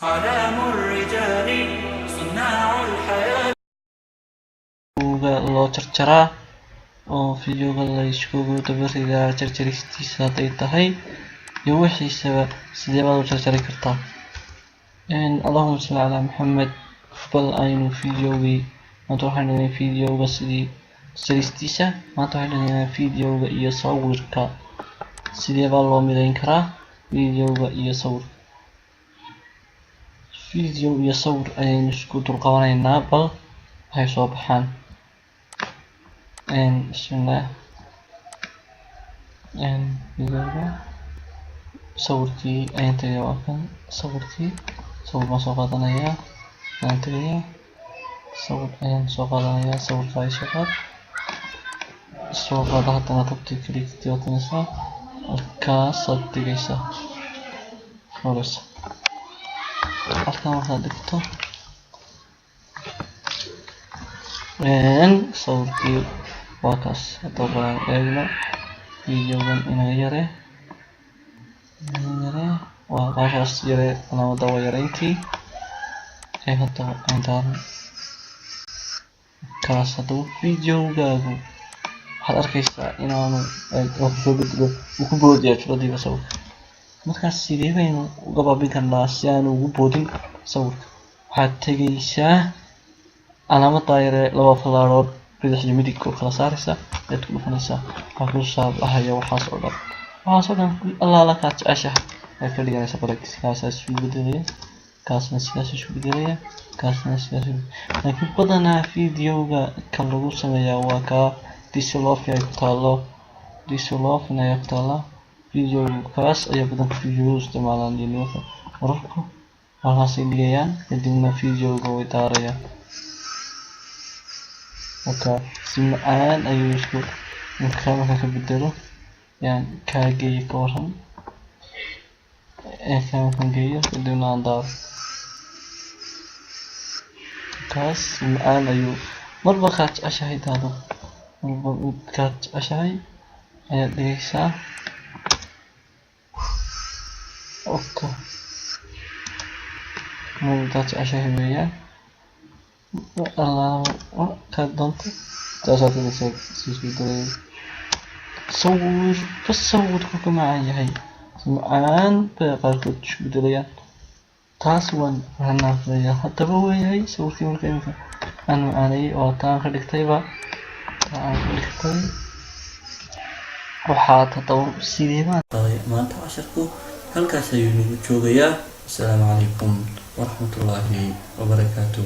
علام الرجال صناع الحياة loo jarjaraa oo fiidiyowga la iskugu dabarigaa jarjaristiisa hadday tahay iyo wixiisaba sidee baad u jarjari kartaa. Allahumma salli ala Muhammad. bal aynu fiidiyowgii maanta waxaan dhigay fiidiyowga sidii jarjaristiisa. maanta waxaan dhigay fiidiyowga iyo sawirka sidee baa loo midayn karaa. fiidiyowga iyo sawirka fiidiyow iyo sawir ayaynu isku dul qabanaynaa bal waxay soo baxaan. bismillah. fiidiyowga sawirkii ayaan tagay. waa kan sawirkii. sawir baan soo qaadanayaa. ayaan tagayaa. sawir ayaan soo qaadanayaa. sawirka ay soo qaada haddana tabtii kaliya watanaysaa halkaasaad dhigaysaa. horeysa halkan markaad dhigto sawirkii waa kaas. haddaba balaan eegno fiidiyowgan inaga yare waa baashaas yare calaamada waa yareyntii haddaba intaan kaas. haddaba fiidiyowgaagu waxaad arkaysaa inaanu soo bedelo uu ku boodaya filadiiba sawirka. markaas sidee baynu uga baabin karnaa si aanu ugu boodin sawirka. waxaad tegaysaa calaamada yare laba falaarood bidix iyo midig oo kala saaraysa ayaad ku dhufanaysaa. waxaa ku saabahaya waxaas oo dhan allaala kaa jeceshahay ayaad ka dhiganaysaa barakis. kaasaa isu bedelaya. kaasna sidaas isu bedelaya. kaasna sidaas laakiin badanaa fiidiyowga kan lagu sameeyaa waa kaa disolofin ay ku taalo. disolofin ayaa ku taala. fiidiyowgaas ayaa badanka fiidiyowga isticmaalaan iyo nimanka wararku halkaasay dhigayaan kadibna fiidiyowga way daarayaan. marka si macaan ayuu isku marka ka bedelo yaan kaa geeyo ka waran kan geeyo kadibna aan daaro. kaas si macaan ayuu marba kaad jeceshahay daado. marba kaad jeceshahay ayaad dhigaysaa. marba kaad jeceshahay weeyaan. kaad doonto saasaad dhigaysaa. sawirba sawirku ka macaan yahay. si macaan bay qaarkood isu bedelayaan. taas waan fahanaa. haddaba weeyahay sawirkii marka imika aan macaanayay oo taan ka dhigtayba waxaad haddaba sidee baan maanta casharku halkaas ayuu nagu joogayaa. السلام عليكم ورحمة الله وبركاته.